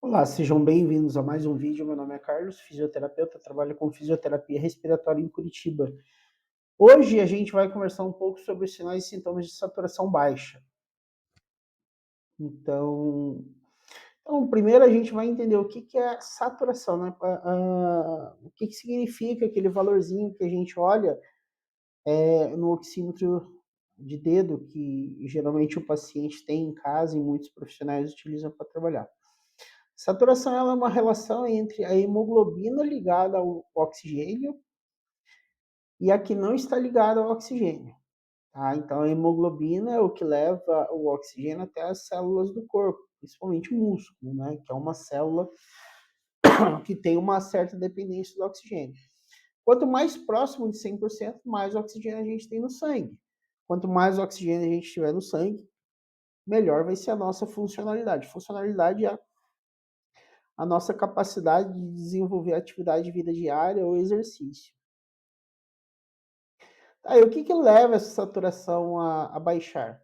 Olá, sejam bem-vindos a mais um vídeo. Meu nome é Carlos, fisioterapeuta, trabalho com fisioterapia respiratória em Curitiba. Hoje a gente vai conversar um pouco sobre os sinais e sintomas de saturação baixa. Então, primeiro a gente vai entender o que é saturação, né? O que significa aquele valorzinho que a gente olha no oxímetro de dedo, que geralmente o paciente tem em casa e muitos profissionais utilizam para trabalhar. Saturação ela é uma relação entre a hemoglobina ligada ao oxigênio e a que não está ligada ao oxigênio. Tá? Então, a hemoglobina é o que leva o oxigênio até as células do corpo, principalmente o músculo, né? Que é uma célula que tem uma certa dependência do oxigênio. Quanto mais próximo de 100%, mais oxigênio a gente tem no sangue. Quanto mais oxigênio a gente tiver no sangue, melhor vai ser a nossa funcionalidade. Funcionalidade é a nossa capacidade de desenvolver atividade de vida diária ou exercício. Aí, o que leva essa saturação a baixar?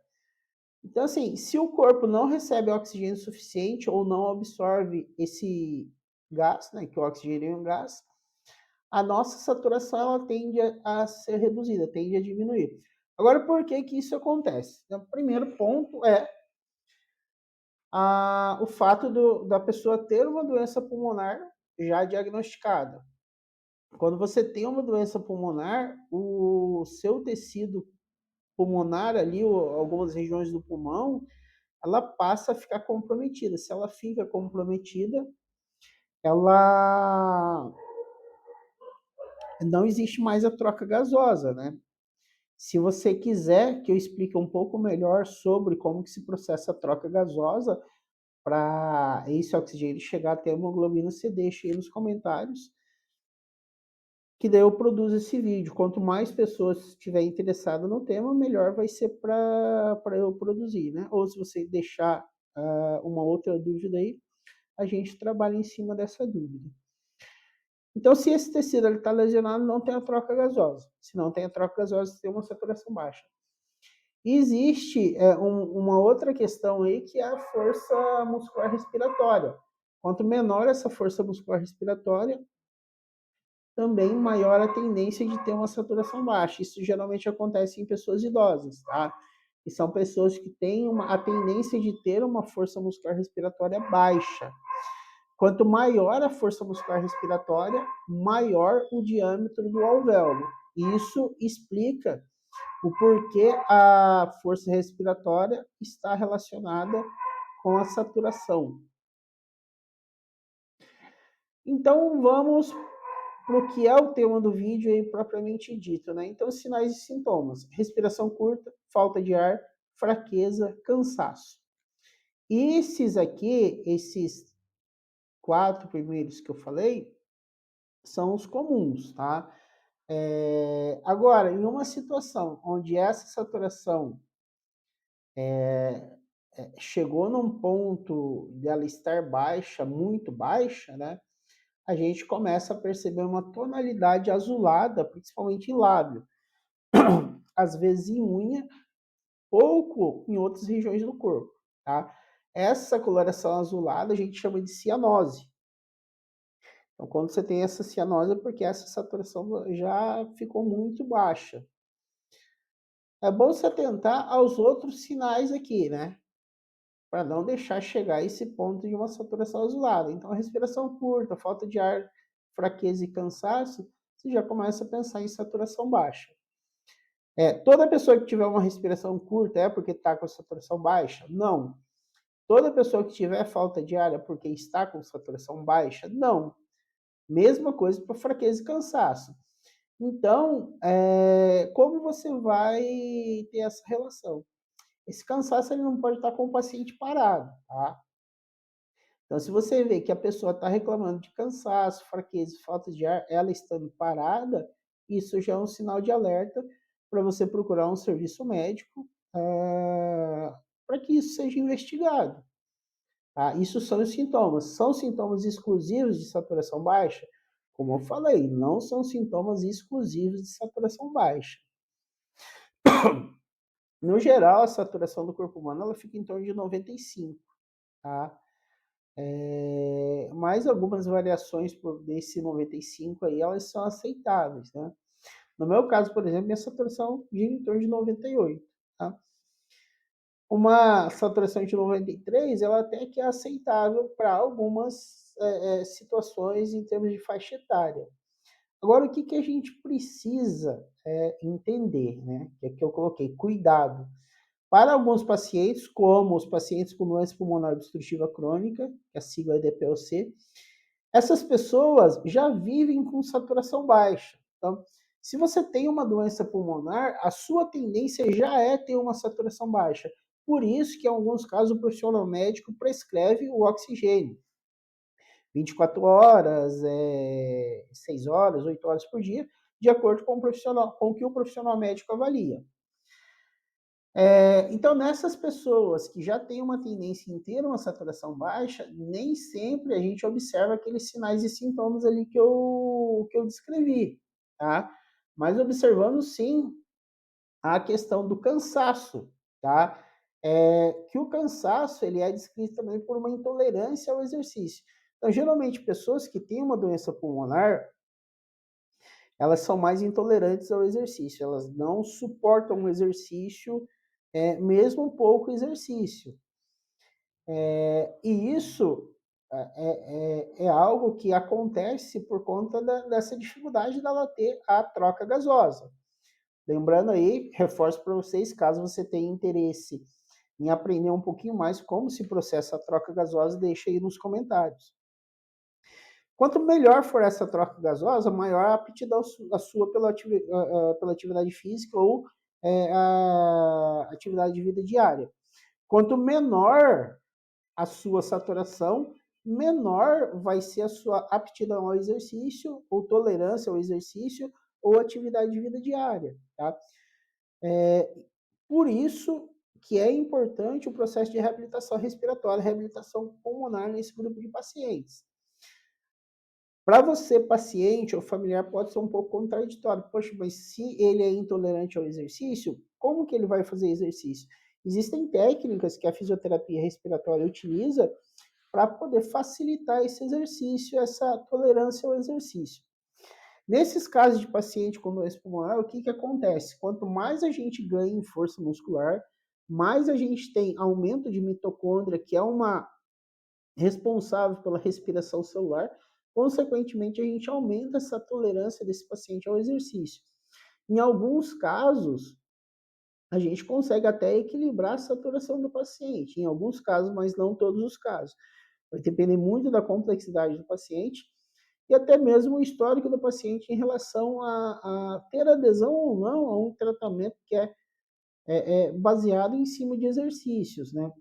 Então, assim, se o corpo não recebe oxigênio suficiente ou não absorve esse gás, né, que o oxigênio é um gás, a nossa saturação ela tende a ser reduzida, tende a diminuir. Agora, por que isso acontece? Então, o primeiro ponto é o fato da pessoa ter uma doença pulmonar já diagnosticada. Quando você tem uma doença pulmonar, o seu tecido pulmonar ali, algumas regiões do pulmão, ela passa a ficar comprometida. Se ela fica comprometida, ela não existe mais a troca gasosa, né? Se você quiser que eu explique um pouco melhor sobre como que se processa a troca gasosa para esse oxigênio chegar até a hemoglobina, você deixa aí nos comentários, que daí eu produzo esse vídeo. Quanto mais pessoas estiverem interessadas no tema, melhor vai ser para eu produzir, né? Ou se você deixar uma outra dúvida aí, a gente trabalha em cima dessa dúvida. Então, se esse tecido está lesionado, não tem a troca gasosa. Se não tem a troca gasosa, tem uma saturação baixa. E existe uma outra questão aí, que é a força muscular respiratória. Quanto menor essa força muscular respiratória, também maior a tendência de ter uma saturação baixa. Isso geralmente acontece em pessoas idosas, tá? E são pessoas que têm a tendência de ter uma força muscular respiratória baixa. Quanto maior a força muscular respiratória, maior o diâmetro do alvéolo. Isso explica o porquê a força respiratória está relacionada com a saturação. Então, vamos para o que é o tema do vídeo aí propriamente dito, né? Então, sinais e sintomas: respiração curta, falta de ar, fraqueza, cansaço. Esses 4 primeiros que eu falei, são os comuns, tá? Agora, em uma situação onde essa saturação chegou num ponto dela estar baixa, muito baixa, né? A gente começa a perceber uma tonalidade azulada, principalmente em lábio, às vezes em unha, pouco em outras regiões do corpo, tá? Essa coloração azulada a gente chama de cianose. Então, quando você tem essa cianose, é porque essa saturação já ficou muito baixa. É bom você atentar aos outros sinais aqui, né? Para não deixar chegar a esse ponto de uma saturação azulada. Então, a respiração curta, falta de ar, fraqueza e cansaço, você já começa a pensar em saturação baixa. Toda pessoa que tiver uma respiração curta é porque está com saturação baixa? Não. Toda pessoa que tiver falta de ar é porque está com saturação baixa? Não. Mesma coisa para fraqueza e cansaço. Então, como você vai ter essa relação? Esse cansaço ele não pode estar com o paciente parado, tá? Então, se você vê que a pessoa está reclamando de cansaço, fraqueza, falta de ar, ela estando parada, isso já é um sinal de alerta para você procurar um serviço médico para que isso seja investigado. Tá? Isso são os sintomas. São sintomas exclusivos de saturação baixa? Como eu falei, não são sintomas exclusivos de saturação baixa. No geral, a saturação do corpo humano ela fica em torno de 95, tá? Mas algumas variações desse 95 aí, elas são aceitáveis, né? No meu caso, por exemplo, minha saturação gira em torno de 98, tá? Uma saturação de 93, ela até que é aceitável para algumas situações em termos de faixa etária. Agora, o que, que a gente precisa entender, né? Que é que eu coloquei, cuidado. Para alguns pacientes, como os pacientes com doença pulmonar obstrutiva crônica, que a sigla é DPOC, essas pessoas já vivem com saturação baixa. Então, se você tem uma doença pulmonar, a sua tendência já é ter uma saturação baixa. Por isso que, em alguns casos, o profissional médico prescreve o oxigênio. 24 horas, 6 horas, 8 horas por dia, de acordo com o que o profissional médico avalia. Então, nessas pessoas que já têm uma tendência em ter uma saturação baixa, nem sempre a gente observa aqueles sinais e sintomas ali que eu descrevi, tá? Mas observando, sim, a questão do cansaço, tá? Que o cansaço, ele é descrito também por uma intolerância ao exercício. Então, geralmente, pessoas que têm uma doença pulmonar, elas são mais intolerantes ao exercício, elas não suportam o exercício, mesmo pouco exercício. E isso é algo que acontece por conta dessa dificuldade dela ter a troca gasosa. Lembrando aí, reforço para vocês, caso você tenha interesse em aprender um pouquinho mais como se processa a troca gasosa, deixa aí nos comentários. Quanto melhor for essa troca gasosa, maior a aptidão a sua pela atividade física ou a atividade de vida diária. Quanto menor a sua saturação, menor vai ser a sua aptidão ao exercício, ou tolerância ao exercício, ou atividade de vida diária, tá? Por isso que é importante o processo de reabilitação respiratória, reabilitação pulmonar nesse grupo de pacientes. Para você, paciente ou familiar, pode ser um pouco contraditório. Poxa, mas se ele é intolerante ao exercício, como que ele vai fazer exercício? Existem técnicas que a fisioterapia respiratória utiliza para poder facilitar esse exercício, essa tolerância ao exercício. Nesses casos de paciente com doença pulmonar, o que, que acontece? Quanto mais a gente ganha em força muscular, mais a gente tem aumento de mitocôndria, que é uma responsável pela respiração celular, consequentemente, a gente aumenta essa tolerância desse paciente ao exercício. Em alguns casos, a gente consegue até equilibrar a saturação do paciente, em alguns casos, mas não todos os casos. Vai depender muito da complexidade do paciente e até mesmo o histórico do paciente em relação a ter adesão ou não a um tratamento que é baseado em cima de exercícios, né?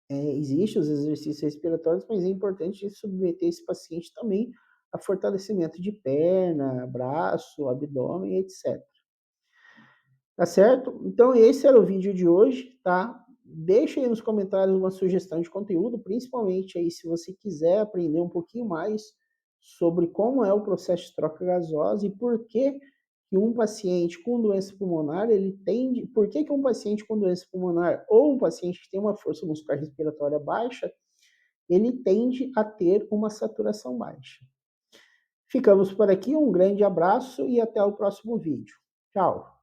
Existem os exercícios respiratórios, mas é importante submeter esse paciente também a fortalecimento de perna, braço, abdômen, etc. Tá certo? Então, esse era o vídeo de hoje, tá? Deixa aí nos comentários uma sugestão de conteúdo, principalmente aí se você quiser aprender um pouquinho mais sobre como é o processo de troca gasosa e por que que um paciente com doença pulmonar, por que que um paciente com doença pulmonar ou um paciente que tem uma força muscular respiratória baixa, ele tende a ter uma saturação baixa. Ficamos por aqui, um grande abraço e até o próximo vídeo. Tchau!